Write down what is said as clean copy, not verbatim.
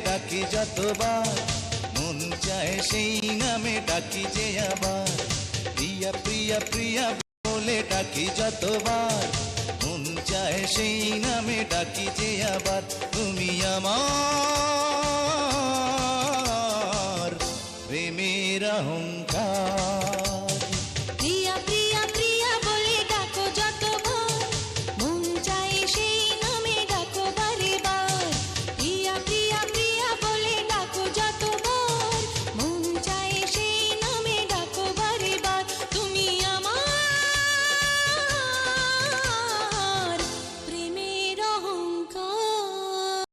ডাকি যতবার, মন চায় সেই নামে ডাকি যে আবার। প্রিয়া প্রিয়া প্রিয়া বলে ডাকি যতবার, মন চায় সেই নামে ডাকি যে আবার। তুমি আমার প্রেমের অহংকার।